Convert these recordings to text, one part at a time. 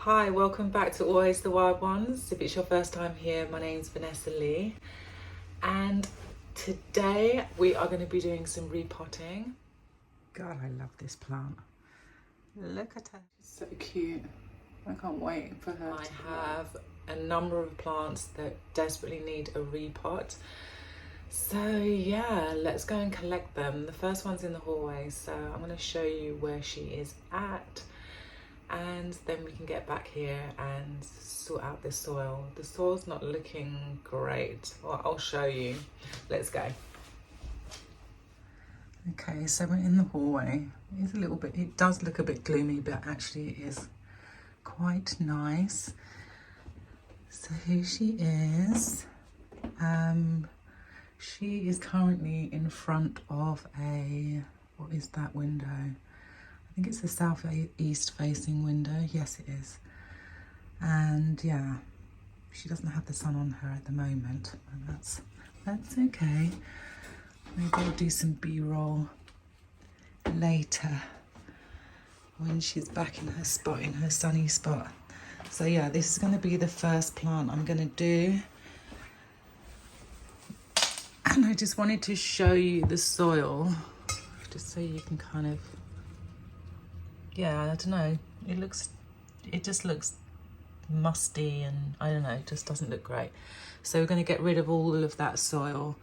Hi, welcome back to Always the Wild Ones. If it's your first time here, my name's Vanessa Lee, and today we are going to be doing some repotting. God, I love this plant. Look at her. She's so cute. I can't wait for her. I have a number of plants that desperately need a repot. So yeah, let's go and collect them. The first one's in the hallway, so I'm going to show you where she is at. And then we can get back here and sort out the soil. The soil's not looking great. Well, I'll show you. Let's go. Okay, so we're in the hallway. It's a little bit, it does look a bit gloomy, but actually it is quite nice. So here she is. She is currently in front of what is that window? I think it's the southeast facing window. Yes, it is. And yeah, she doesn't have the sun on her at the moment, and that's okay. Maybe I'll do some B-roll later when she's back in her spot, in her sunny spot. So yeah, this is going to be the first plant I'm going to do. And I just wanted to show you the soil, just so you can kind of, yeah, I don't know, it just looks musty, and I don't know, it just doesn't look great. So we're going to get rid of all of that soil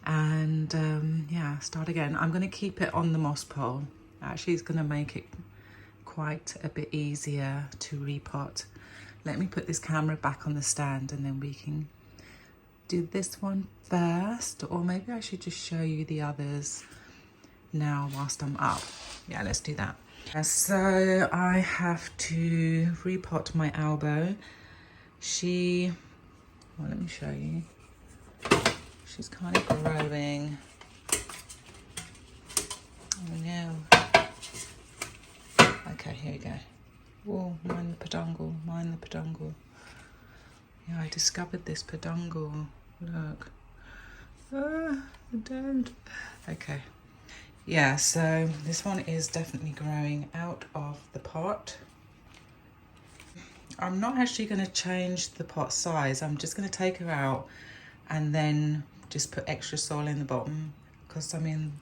and yeah, start again. I'm going to keep it on the moss pole. Actually, it's going to make it quite a bit easier to repot. Let me put this camera back on the stand and then we can do this one first, or maybe I should just show you the others now whilst I'm up. Yeah, let's do that. So I have to repot my Albo. Well, let me show you. She's kind of growing. Oh no. Okay, here we go. Whoa, mind the peduncle, mind the peduncle. Yeah, I discovered this peduncle. Look. Ah, don't. Okay. Yeah, so this one is definitely growing out of the pot. I'm not actually going to change the pot size. I'm just going to take her out and then just put extra soil in the bottom, because I mean,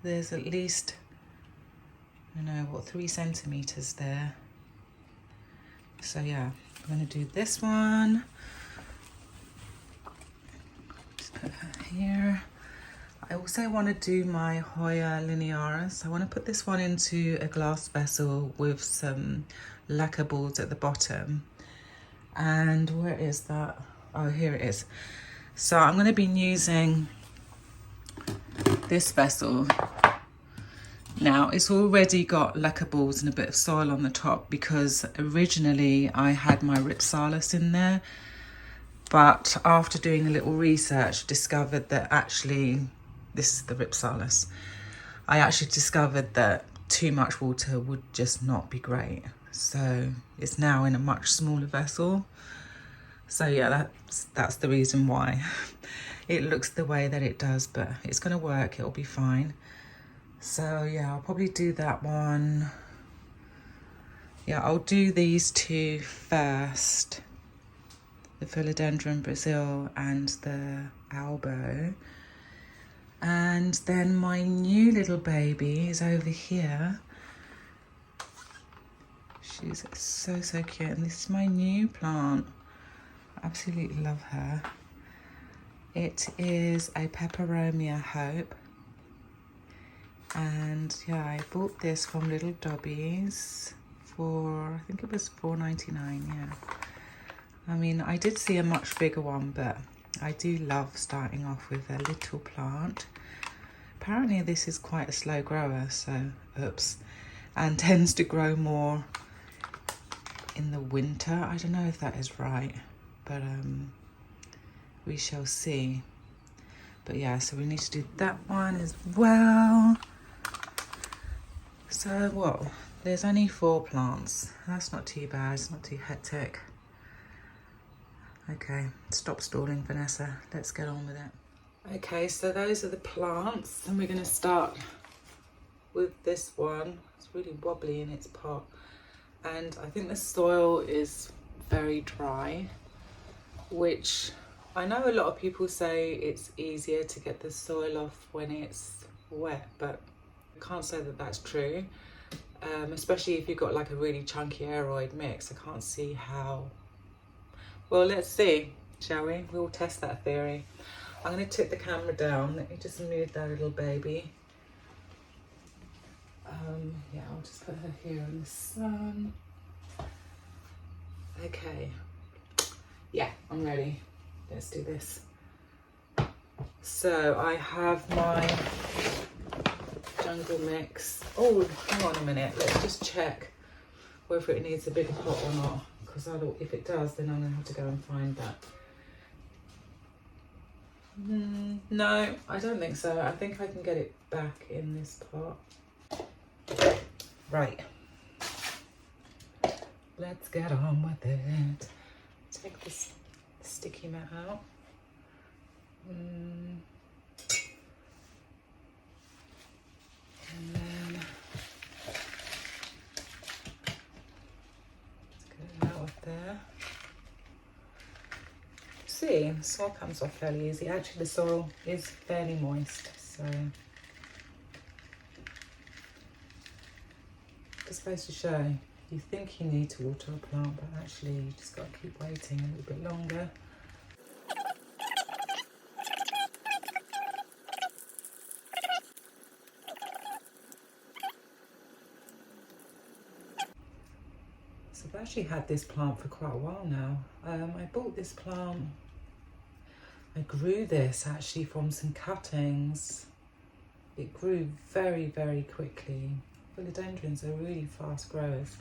there's at least, I don't know, what, 3 centimeters there. So yeah, I'm going to do this one. Just put her here. I also want to do my Hoya Linearas. I want to put this one into a glass vessel with some lacquer boards at the bottom. And where is that? Oh, here it is. So I'm going to be using this vessel. Now, it's already got lacquer balls and a bit of soil on the top, because originally I had my Ripsalis in there. But after doing a little research, discovered that actually, this is the Ripsalis. I actually discovered that too much water would just not be great. So it's now in a much smaller vessel. So yeah, that's the reason why it looks the way that it does, but it's gonna work, it'll be fine. So yeah, I'll probably do that one. Yeah, I'll do these two first. The Philodendron Brazil and the Albo. And then my new little baby is over here. She's so cute, and this is my new plant. I absolutely love her. It is a Peperomia Hope. And yeah, I bought this from Little Dobbies for, I think it was $4.99, yeah. I mean, I did see a much bigger one, but I do love starting off with a little plant. Apparently this is quite a slow grower, so oops, and tends to grow more in the winter. I don't know if that is right, but we shall see. But yeah, so we need to do that one as well. So what, there's only 4 plants. That's not too bad, it's not too hectic. Okay, stop stalling, Vanessa. Let's get on with it. Okay, so those are the plants, and we're going to start with this one. It's really wobbly in its pot. and I think the soil is very dry, which I know a lot of people say it's easier to get the soil off when it's wet, but I can't say that that's true. Especially if you've got like a really chunky aeroid mix. I can't see how. Well, let's see, shall we? We'll test that theory. I'm going to tip the camera down. Let me just move that little baby. Yeah, I'll just put her here in the sun. Okay. Yeah, I'm ready. Let's do this. So I have my jungle mix. Oh, hang on a minute. Let's just check whether it needs a bigger pot or not. Because if it does, then I'm going to have to go and find that. No, I don't think so. I think I can get it back in this pot. Right. Let's get on with it. Take this sticky mat out. And then let's get it out of there. See, the soil comes off fairly easy. Actually, the soil is fairly moist, so just goes to show, you think you need to water a plant, but actually you just got to keep waiting a little bit longer. So I've actually had this plant for quite a while now. I bought this plant, I grew this actually from some cuttings. It grew very, very quickly. Philodendrons are really fast growers.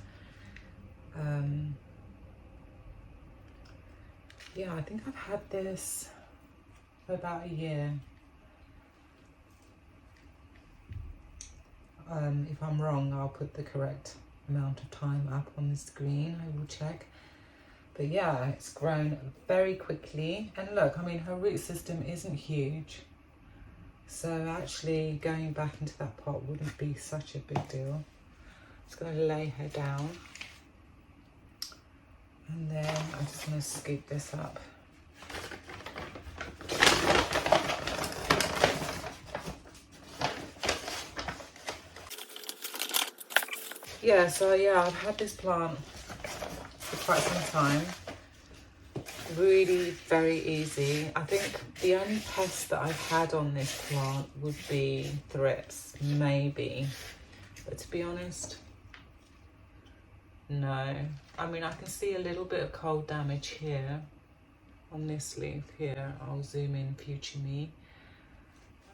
Yeah, I think I've had this for about a year. If I'm wrong, I'll put the correct amount of time up on the screen. I will check. But yeah, it's grown very quickly. And look, I mean, her root system isn't huge. So actually going back into that pot wouldn't be such a big deal. Just going to lay her down. And then I'm just going to scoop this up. Yeah, so yeah, I've had this plant for quite some time. Really very easy. I think the only pest that I've had on this plant would be thrips, maybe. But to be honest, no. I mean, I can see a little bit of cold damage here on this leaf here. I'll zoom in future me.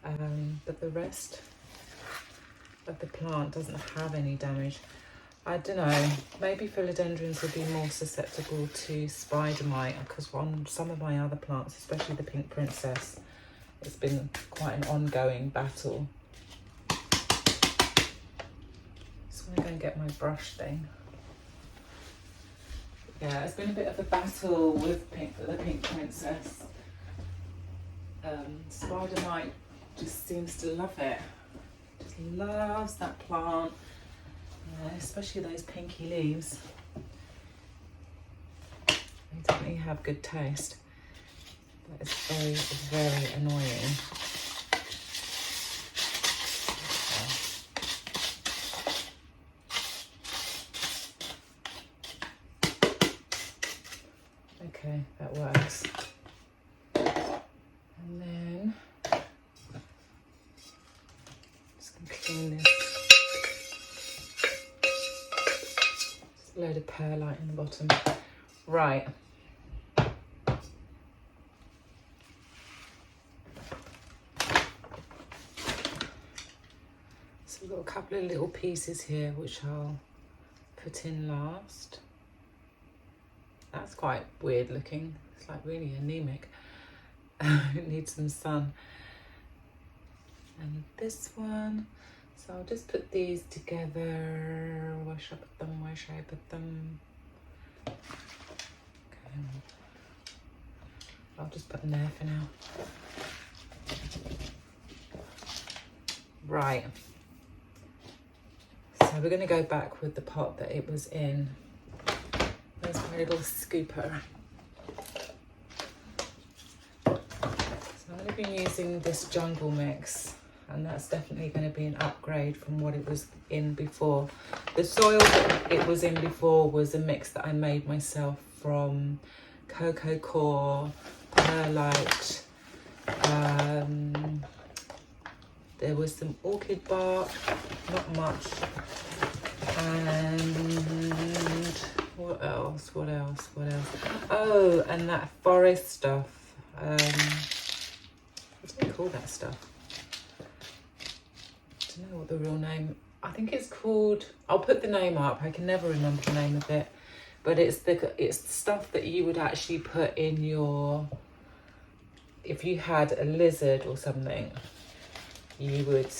But the rest of the plant doesn't have any damage. I don't know, maybe philodendrons would be more susceptible to spider mite, because on some of my other plants, especially the pink princess, it's been quite an ongoing battle. Just want to go and get my brush thing. Yeah, it's been a bit of a battle with the pink princess. Spider mite just seems to love it. Just loves that plant. Especially those pinky leaves. They definitely have good taste, but it's very, very annoying. Okay, that works. And then just gonna clean this. Load of perlite in the bottom. Right. So we've got a couple of little pieces here which I'll put in last. That's quite weird looking. It's like really anemic. It needs some sun. And this one. So I'll just put these together. Where should I put them? Where should I put them? Okay. I'll just put them there for now. Right. So we're going to go back with the pot that it was in my little scooper. So I'm going to be using this jungle mix, and that's definitely going to be an upgrade from what it was in before. The soil that it was in before was a mix that I made myself from cocoa core, perlite, there was some orchid bark, not much, and what else? Oh, and that forest stuff. What do they call that stuff? I don't know what the real name. I think it's called. I'll put the name up. I can never remember the name of it, but it's the stuff that you would actually put in your. If you had a lizard or something, you would.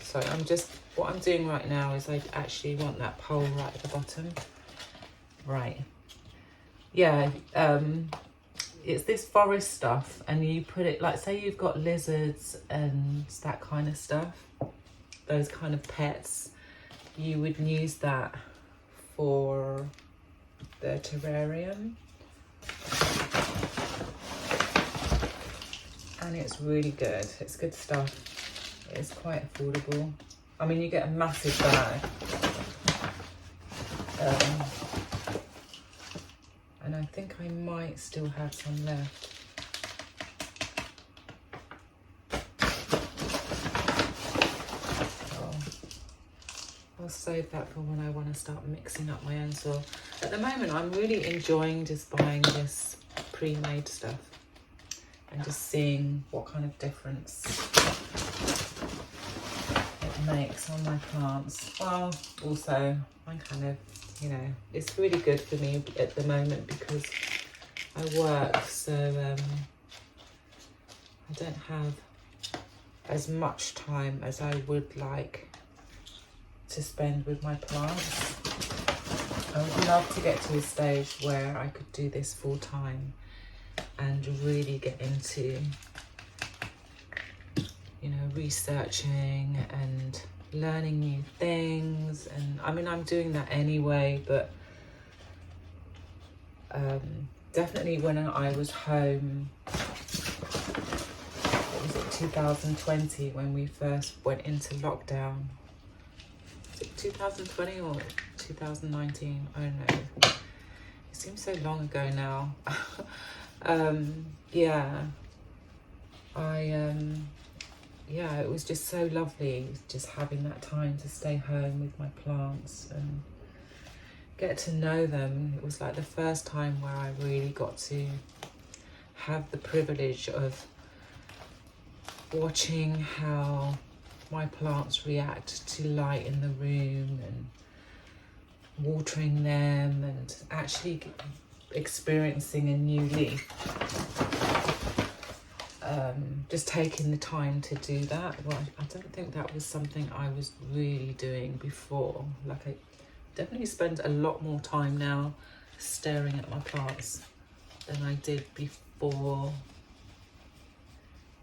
So what I'm doing right now is I actually want that pole right at the bottom. Right. Yeah, it's this forest stuff, and you put it, like, say you've got lizards and that kind of stuff, those kind of pets, you would use that for the terrarium. And it's really good. It's good stuff. It's quite affordable. I mean, you get a massive bag. And I think I might still have some left. I'll save that for when I want to start mixing up my own soil. At the moment, I'm really enjoying just buying this pre-made stuff and just seeing what kind of difference it makes on my plants. Well, also, I'm kind of, you know, it's really good for me at the moment because I work, so I don't have as much time as I would like to spend with my plants. I would love to get to a stage where I could do this full time and really get into, you know, researching and learning new things. And I mean, I'm doing that anyway, but definitely when I was home, what was it, 2020, when we first went into lockdown. Was it 2020 or 2019? I don't know. It seems so long ago now. Yeah, it was just so lovely just having that time to stay home with my plants and get to know them. It was like the first time where I really got to have the privilege of watching how my plants react to light in the room and watering them and actually experiencing a new leaf. Just taking the time to do that. Well, I don't think that was something I was really doing before. Like, I definitely spend a lot more time now staring at my plants than I did before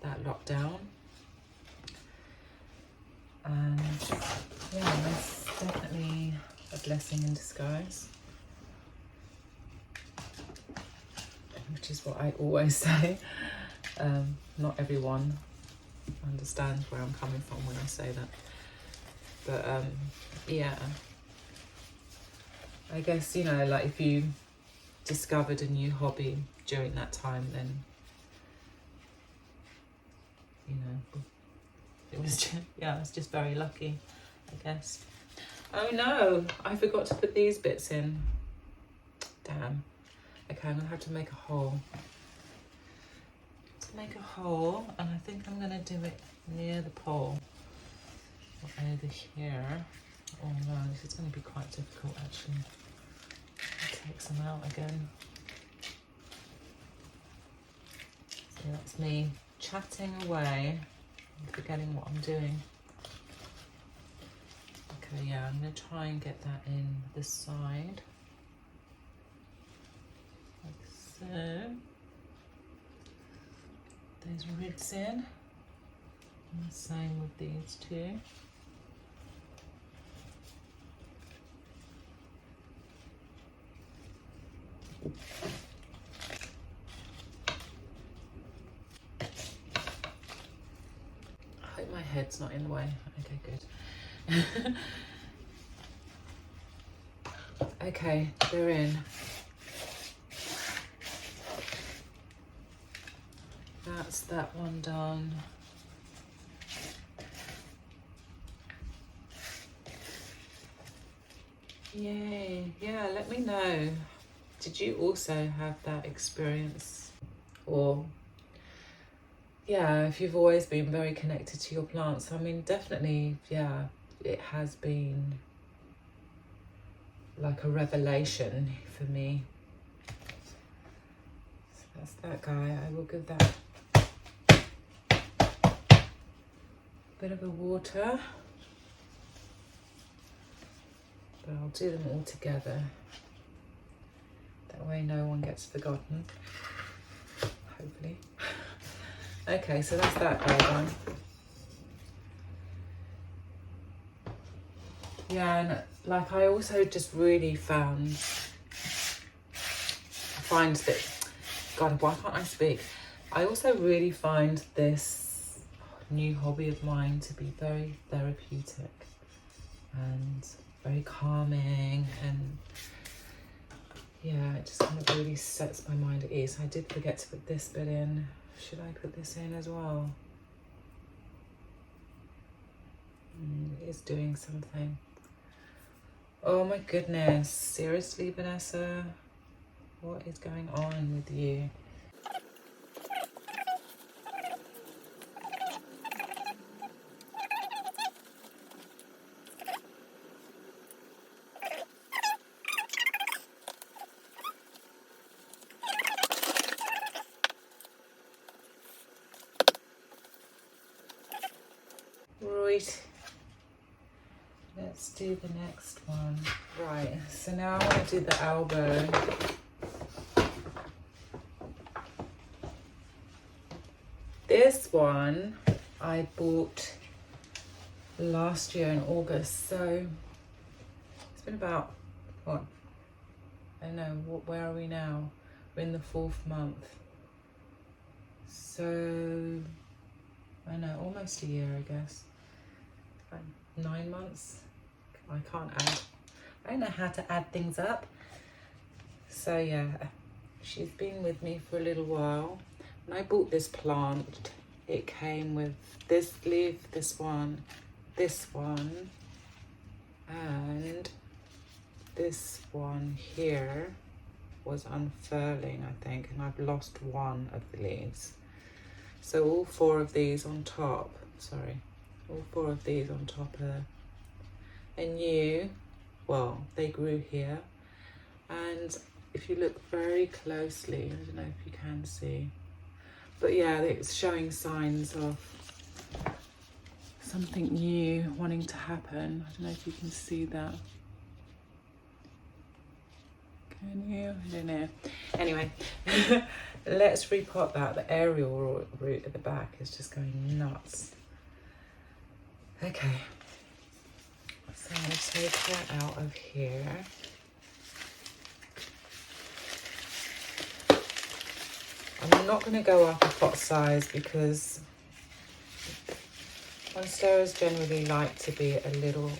that lockdown. And yeah, that's definitely a blessing in disguise, which is what I always say. Not everyone understands where I'm coming from when I say that, but yeah, I guess, you know, like if you discovered a new hobby during that time, then, you know, it was just, yeah, I was just very lucky, I guess. Oh no, I forgot to put these bits in. Damn. Okay, I'm gonna have to make a hole. Make a hole, and I think I'm gonna do it near the pole or over here. Oh no, this is gonna be quite difficult actually. I'll take some out again. So that's me chatting away and forgetting what I'm doing. Okay, yeah, I'm gonna try and get that in this side, like so. Those roots in, and the same with these two. I hope my head's not in the way. Okay, good. Okay, they're in. That's that one done. Yay, yeah, let me know. Did you also have that experience? Or, yeah, if you've always been very connected to your plants. I mean, definitely, yeah, it has been like a revelation for me. So that's that guy. I will give that a bit of a water. But I'll do them all together. That way no one gets forgotten, hopefully. Okay, so that's that guy done. Yeah, and like I also just really find that, God, why can't I speak? I also really find this new hobby of mine to be very therapeutic and very calming, and yeah, it just kind of really sets my mind at ease. I did forget to put this bit in. Should I put this in as well? It is doing something. Oh my goodness, seriously, Vanessa? What is going on with you? Right, let's do the next one. Right, so now I want to do the elbow. This one I bought last year in August, so it's been about, what, I don't know, where are we now? We're in the 4th month. So, I don't know, almost a year, I guess. Like 9 months. I can't add. I don't know how to add things up. So yeah, she's been with me for a little while. When I bought this plant, it came with this leaf, this one, and this one here was unfurling, I think, and I've lost one of the leaves. So all 4 of these on top, all 4 of these on top are new. Well, they grew here, and if you look very closely, I don't know if you can see, but yeah, it's showing signs of something new wanting to happen. I don't know if you can see that. Can you? I don't know. Anyway, let's repot that. The aerial root at the back is just going nuts. Okay, so I'm going to take her out of here. I'm not going to go up a pot size because monsteras generally like to be a little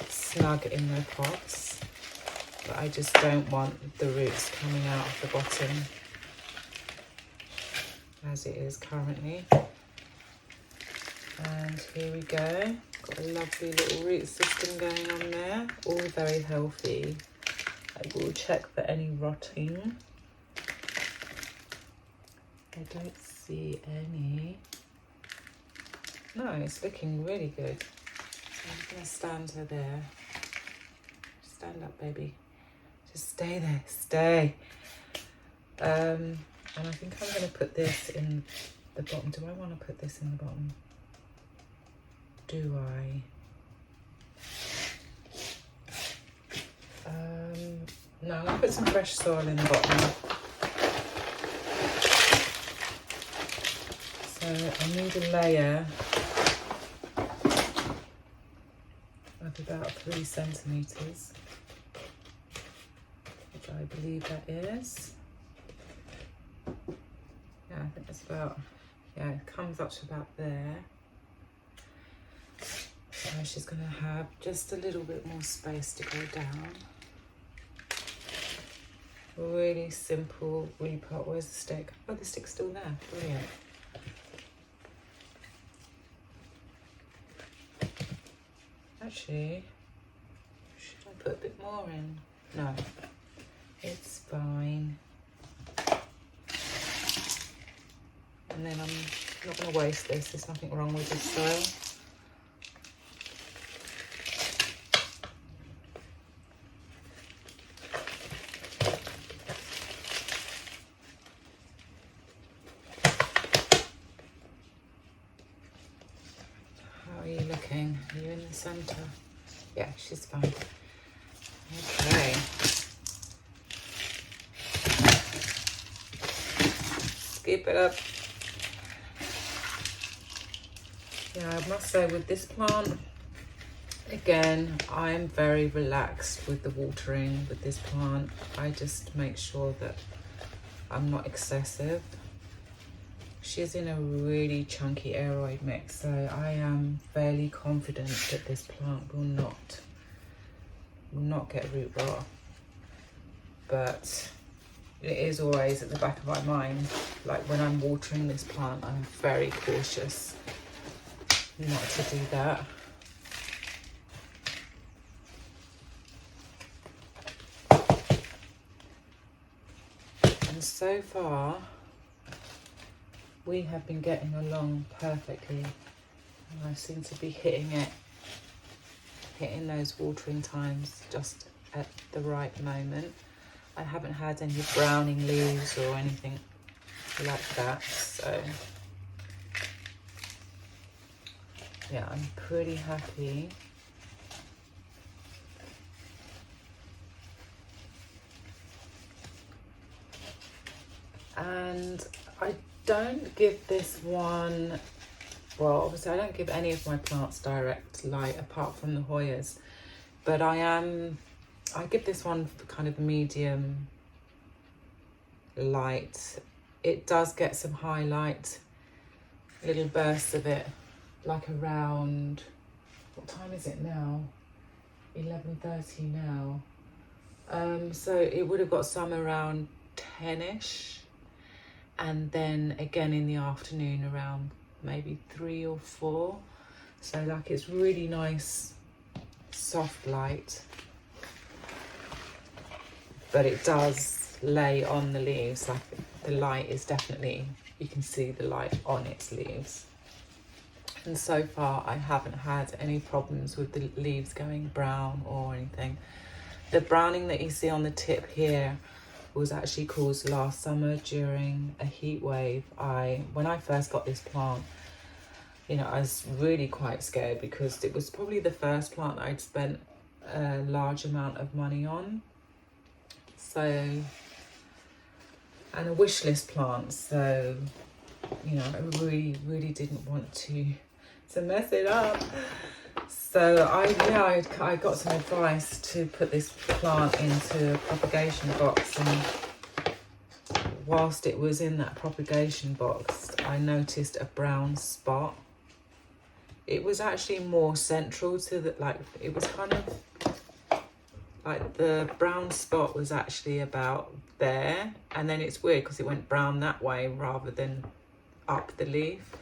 snug in their pots, but I just don't want the roots coming out of the bottom as it is currently. And here we go. Got a lovely little root system going on there, all very healthy. I will check for any rotting. I don't see any. No, it's looking really good. So I'm gonna stand her there. Stand up, baby. Just stay there, stay. And I think I'm gonna put this in the bottom. Do I wanna put this in the bottom? Do I? No, I'm gonna put some fresh soil in the bottom. So I need a layer of about 3 centimetres. I believe that is. Yeah, I think it's about, yeah, it comes up to about there. So she's going to have just a little bit more space to go down. Really simple repot. Where's the stick? Oh, the stick's still there. Brilliant. Actually, should I put a bit more in? No, it's fine. And then I'm not going to waste this. There's nothing wrong with this soil. Are you in the center? Yeah, she's fine. Okay. Scoop it up. Yeah, I must say with this plant, again, I'm very relaxed with the watering with this plant. I just make sure that I'm not excessive. She's in a really chunky aeroid mix, so I am fairly confident that this plant will not get root rot. But it is always at the back of my mind, like when I'm watering this plant, I'm very cautious not to do that. And so far, we have been getting along perfectly. And I seem to be hitting those watering times just at the right moment. I haven't had any browning leaves or anything like that, so yeah, I'm pretty happy. And I don't give this one, well, obviously I don't give any of my plants direct light apart from the Hoyas, but I give this one kind of medium light. It does get some highlight, little bursts of it, like around, what time is it now? 11:30 now. So it would have got some around 10ish. And then again in the afternoon around maybe 3 or 4. So like it's really nice, soft light. But it does lay on the leaves, like the light is definitely, you can see the light on its leaves. And so far I haven't had any problems with the leaves going brown or anything. The browning that you see on the tip here was actually caused last summer during a heat wave. When I first got this plant, you know, I was really quite scared because it was probably the first plant I'd spent a large amount of money on. So, and a wish list plant, so, you know, I really didn't want to mess it up. So I got some advice to put this plant into a propagation box, and whilst it was in that propagation box, I noticed a brown spot. It was actually more central to the, like, it was kind of like the brown spot was actually about there, and then it's weird because it went brown that way rather than up the leaf.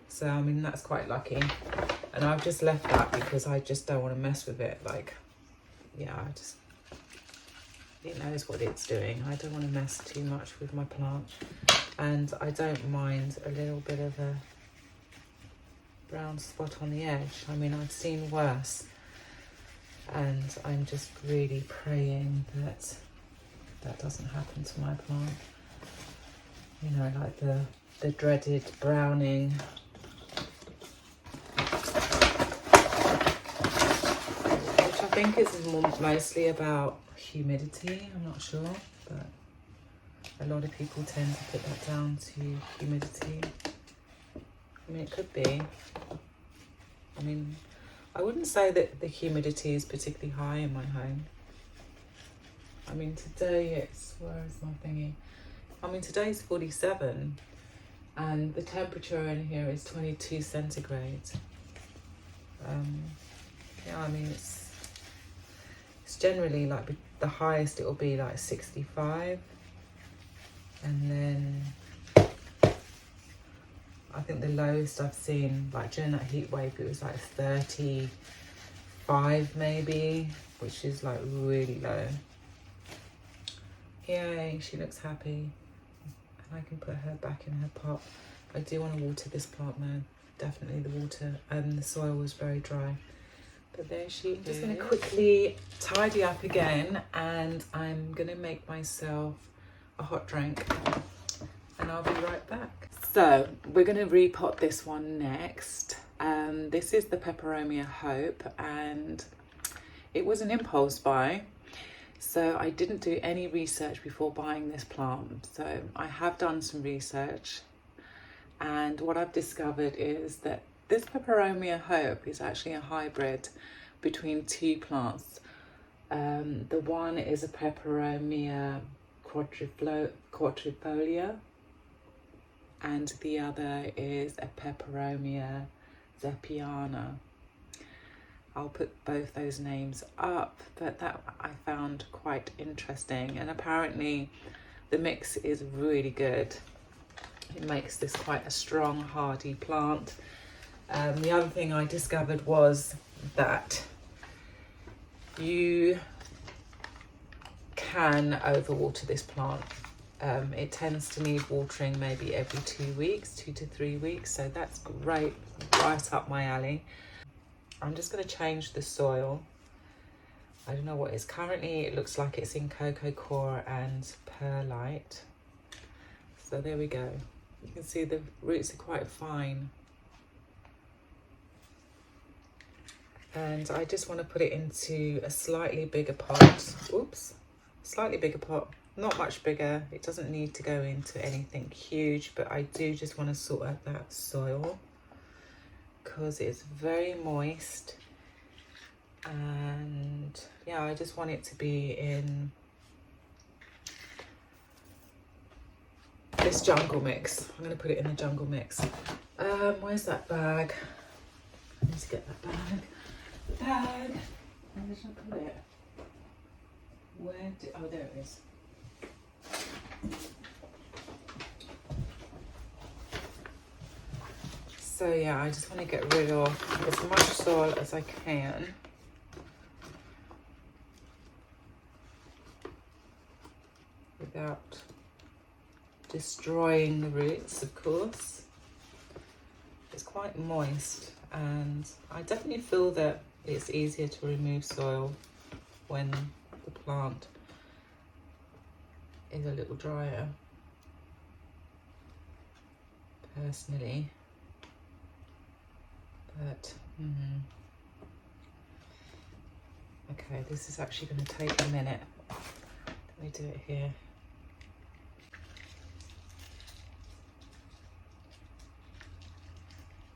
So I mean, that's quite lucky. And I've just left that because I just don't want to mess with it. Like, yeah, it knows what it's doing. I don't want to mess too much with my plant. And I don't mind a little bit of a brown spot on the edge. I mean, I've seen worse. And I'm just really praying that that doesn't happen to my plant. You know, like the dreaded browning. I think it's mostly about humidity, I'm not sure, but a lot of people tend to put that down to humidity. I mean, it could be. I mean, I wouldn't say that the humidity is particularly high in my home. I mean, today it's, where is my thingy? I mean, today's 47 and the temperature in here is 22 centigrade. Yeah, I mean, it's generally like the highest it will be like 65, and then I think the lowest I've seen, like during that heat wave, it was like 35 maybe, which is like really low. Yay, she looks happy. And I can put her back in her pot. I do want to water this plant though. Definitely the water, the soil was very dry. But there she is. I'm just going to quickly tidy up again, and I'm going to make myself a hot drink, and I'll be right back. So we're going to repot this one next. This is the Peperomia Hope, and it was an impulse buy. So I didn't do any research before buying this plant. So I have done some research, and what I've discovered is that this Peperomia Hope is actually a hybrid between two plants. The one is a Peperomia quadrifolia, and the other is a Peperomia zepiana. I'll put both those names up, but that I found quite interesting, and apparently the mix is really good. It makes this quite a strong, hardy plant. The other thing I discovered was that you can overwater this plant. It tends to need watering maybe every 2 weeks, 2 to 3 weeks, so that's great, right up my alley. I'm just going to change the soil. I don't know what it is. Currently it looks like it's in cocoa coir and perlite. So there we go. You can see the roots are quite fine. And I just want to put it into a slightly bigger pot. Oops, slightly bigger pot. Not much bigger. It doesn't need to go into anything huge, but I do just want to sort out that soil because it's very moist. And yeah, I just want it to be in this jungle mix. I'm going to put it in the jungle mix. Where's that bag? I need to get that bag. Bag. Where did I put it? Oh, there it is. So yeah, I just want to get rid of as much soil as I can. Without destroying the roots, of course. It's quite moist, and I definitely feel that it's easier to remove soil when the plant is a little drier, personally. But okay, this is actually going to take a minute. Let me do it here.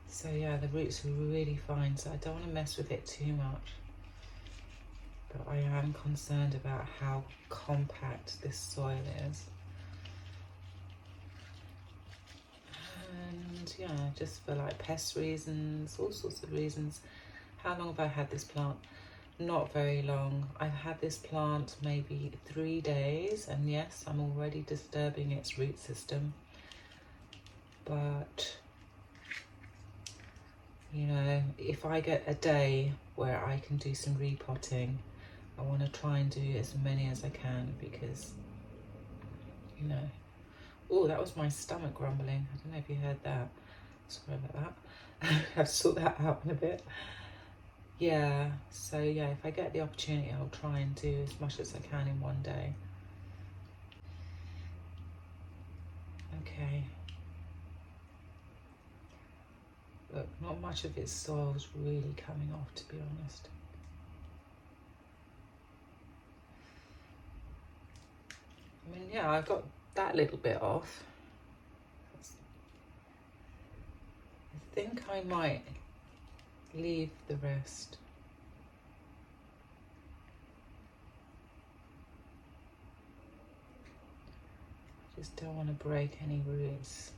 So yeah, the roots are really fine, so I don't want to mess with it too much. But I am concerned about how compact this soil is. And yeah, just for like pest reasons, all sorts of reasons. How long have I had this plant? Not very long. I've had this plant maybe 3 days, and yes, I'm already disturbing its root system. But you know, if I get a day where I can do some repotting, I want to try and do as many as I can, because, you know, oh, that was my stomach grumbling. I don't know if you heard that. Sorry about that. I have to sort that out in a bit. Yeah, so yeah, if I get the opportunity, I'll try and do as much as I can in one day. Okay. Look, not much of its soil is really coming off, to be honest. I mean, yeah, I've got that little bit off. I think I might leave the rest. Just don't want to break any roots.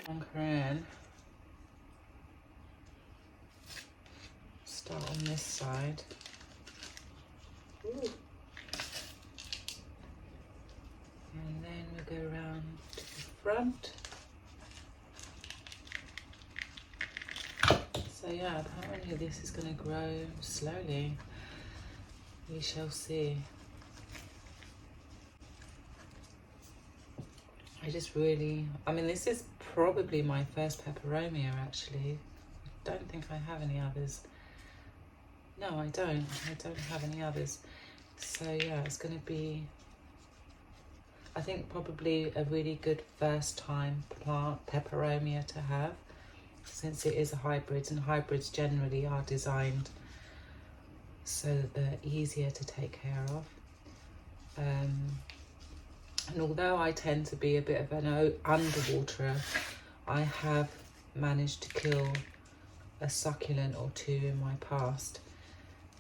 Anchor in. Start on this side. Ooh. And then we'll go around to the front. So yeah, apparently this is going to grow slowly. We shall see. I mean, this is probably my first peperomia actually. I don't think I have any others. No, I don't have any others. So yeah, it's going to be, I think, probably a really good first time plant peperomia to have, since it is a hybrid, and hybrids generally are designed so that they're easier to take care of. And although I tend to be a bit of an underwaterer, I have managed to kill a succulent or two in my past.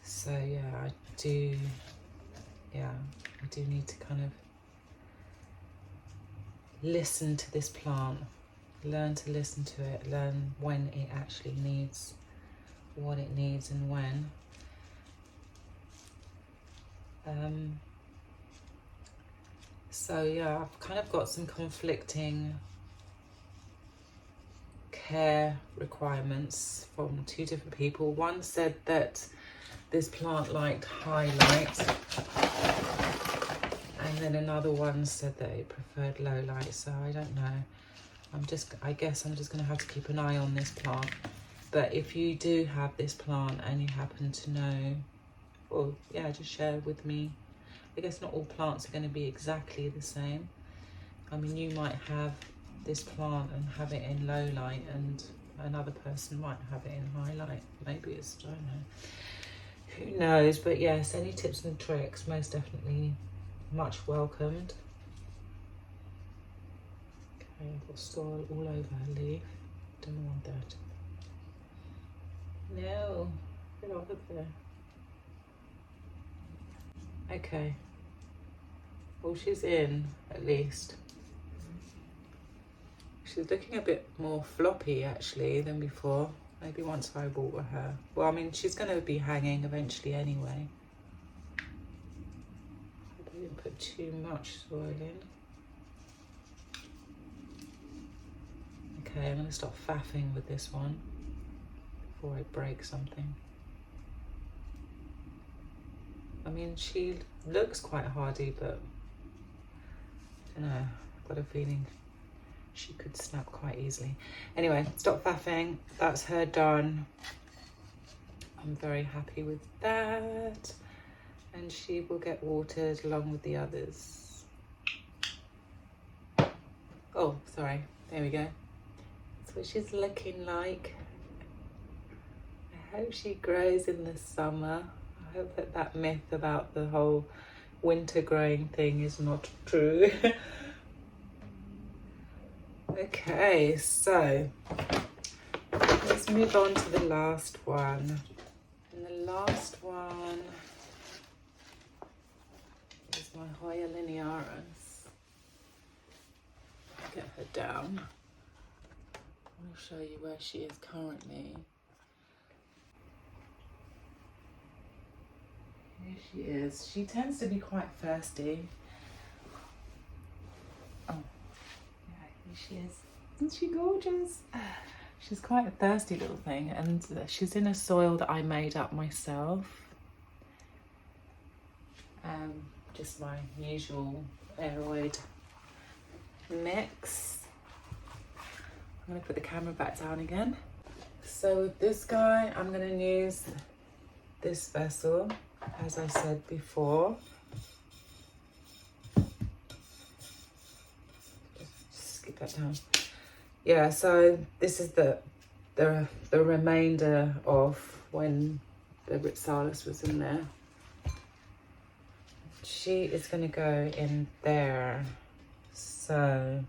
So yeah, I do need to kind of listen to this plant, learn to listen to it, learn when it actually needs what it needs and when. So yeah, I've kind of got some conflicting care requirements from two different people. One said that this plant liked high light, and then another one said that it preferred low light. So I don't know. I guess I'm just going to have to keep an eye on this plant. But if you do have this plant and you happen to know, well, yeah, just share with me. I guess not all plants are going to be exactly the same. I mean, you might have this plant and have it in low light, and another person might have it in high light. Maybe it's, I don't know. Who knows? But yes, any tips and tricks, most definitely much welcomed. Okay, I've got soil all over her leaf. Don't want that. No, get off of there. Okay. Well, she's in, at least. She's looking a bit more floppy, actually, than before. Maybe once I water her. Well, I mean, she's going to be hanging eventually anyway. I didn't put too much soil in. Okay, I'm going to stop faffing with this one before I break something. I mean, she looks quite hardy, but I don't know, I've got a feeling she could snap quite easily. Anyway, stop faffing. That's her done. I'm very happy with that. And she will get watered along with the others. Oh, sorry. There we go. That's what she's looking like. I hope she grows in the summer. I hope that that myth about the whole winter growing thing is not true. Okay, so let's move on to the last one. And the last one is my Hoya Linearas. Get her down. I want to show you where she is currently. Here she is. She tends to be quite thirsty. Oh, yeah, here she is. Isn't she gorgeous? She's quite a thirsty little thing, and she's in a soil that I made up myself. Just my usual aeroid mix. I'm going to put the camera back down again. So with this guy, I'm going to use this vessel, as I said before. Just skip that down. Yeah, so this is the remainder of when the Ripsalis was in there. She is going to go in there. So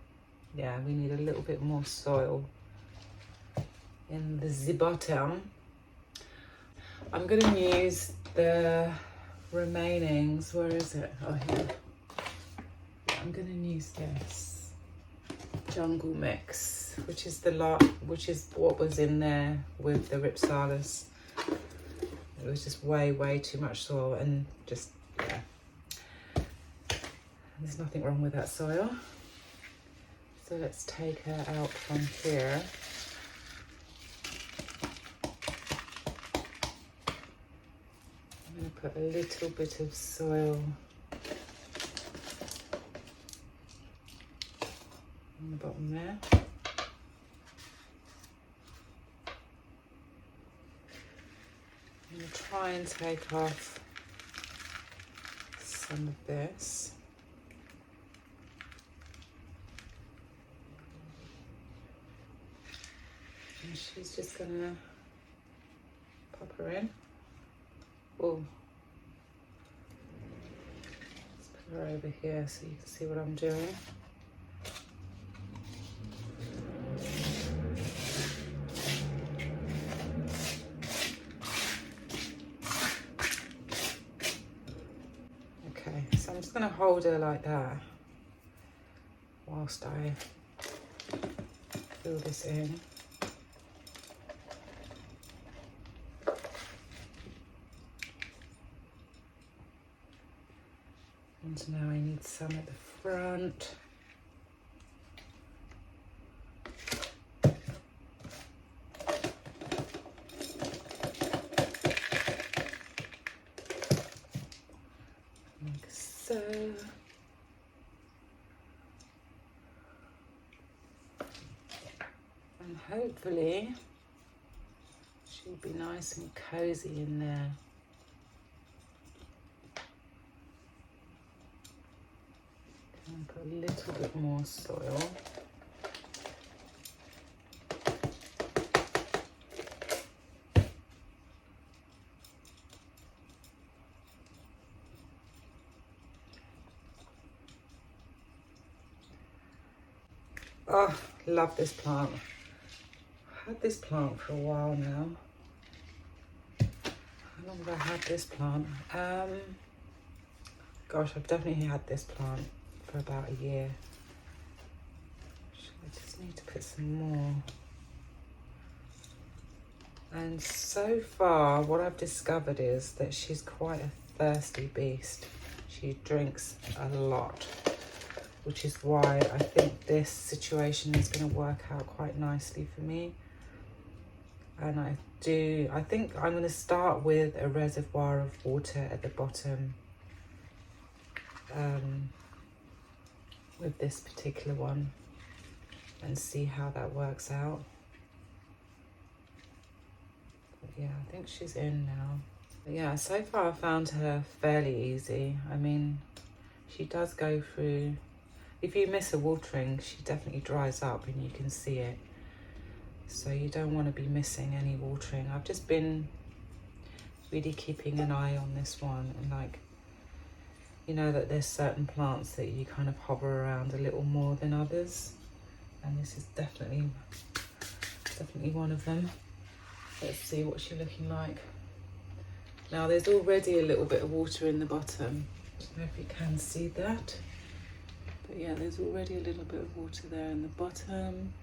yeah, we need a little bit more soil in the bottom. I'm going to use the remainings. Where is it? Oh, here. I'm going to use this jungle mix, which is what was in there with the Ripsalis. It was just way too much soil, and just, yeah. There's nothing wrong with that soil. So let's take her out from here. I'm going to put a little bit of soil on the bottom there. I'm going to try and take off some of this. And she's just going to pop her in. Oh, let's put her over here so you can see what I'm doing. Okay, so I'm just going to hold her like that whilst I fill this in. And now I need some at the front. Like so. And hopefully she'll be nice and cozy in there. And put a little bit more soil. Oh, love this plant. I've had this plant for a while now. How long have I had this plant? Gosh, I've definitely had this plant for about a year. I just need to put some more. And so far, what I've discovered is that she's quite a thirsty beast. She drinks a lot, which is why I think this situation is going to work out quite nicely for me. And I think I'm going to start with a reservoir of water at the bottom with this particular one and see how that works out. But yeah, I think she's in now. But yeah, so far I found her fairly easy. I mean, she does go through, if you miss a watering, she definitely dries up and you can see it. So you don't want to be missing any watering. I've just been really keeping an eye on this one, and like, you know that there's certain plants that you kind of hover around a little more than others, and this is definitely one of them. Let's see what she's looking like. Now there's already a little bit of water in the bottom. I don't know if you can see that, but yeah, there's already a little bit of water there in the bottom.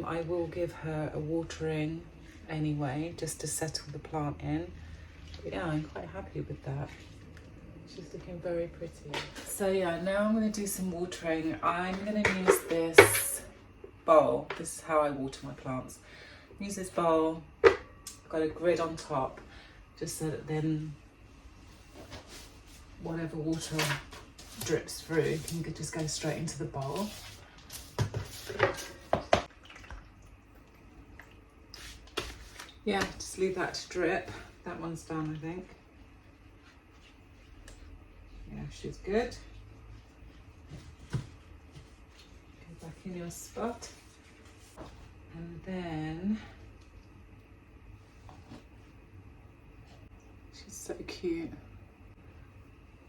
I will give her a watering anyway, just to settle the plant in. But yeah, I'm quite happy with that. She's looking very pretty. So yeah, now I'm going to do some watering. I'm going to use this bowl. This is how I water my plants. Use this bowl. I've got a grid on top, just so that then whatever water drips through can just go straight into the bowl. Yeah, just leave that to drip. That one's done, I think. Yeah, she's good. Go back in your spot. And then, she's so cute.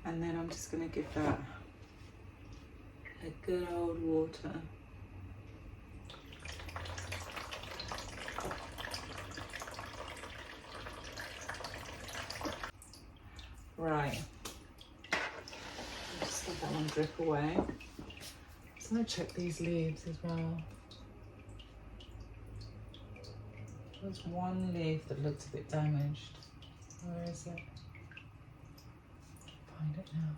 And then I'm just going to give that A good old water. Right. Just let that one drip away. So I'm going to check these leaves as well. There's one leaf that looks a bit damaged. Where is it? Find it now.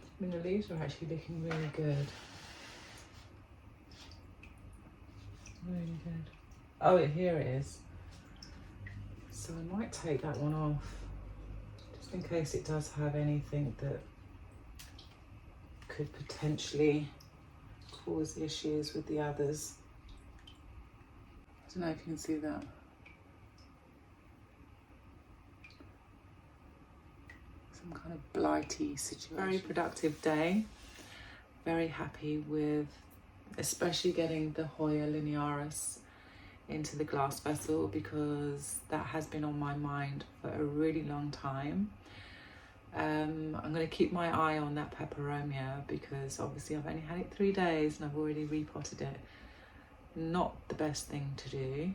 I mean, the leaves are actually looking really good. Really good. Oh, here it is. So I might take that one off, just in case it does have anything that could potentially cause issues with the others. I don't know if you can see that. Some kind of blighty situation. Very productive day. Very happy with especially getting the Hoya Linearas into the glass vessel, because that has been on my mind for a really long time. I'm going to keep my eye on that Peperomia, because obviously I've only had it 3 days and I've already repotted it. Not the best thing to do,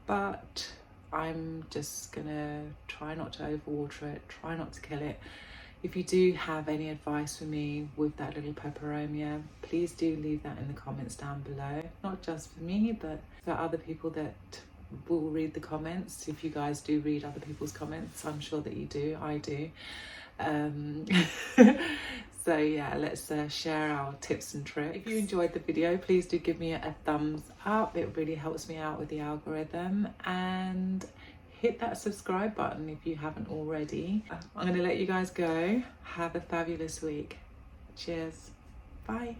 but I'm just gonna try not to overwater it, try not to kill it. If you do have any advice for me with that little Peperomia, please do leave that in the comments down below. Not just for me, but for other people that will read the comments. If you guys do read other people's comments, I'm sure that you do, I do. So yeah, let's share our tips and tricks. If you enjoyed the video, please do give me a thumbs up. It really helps me out with the algorithm, and hit that subscribe button if you haven't already. I'm going to let you guys go. Have a fabulous week. Cheers. Bye.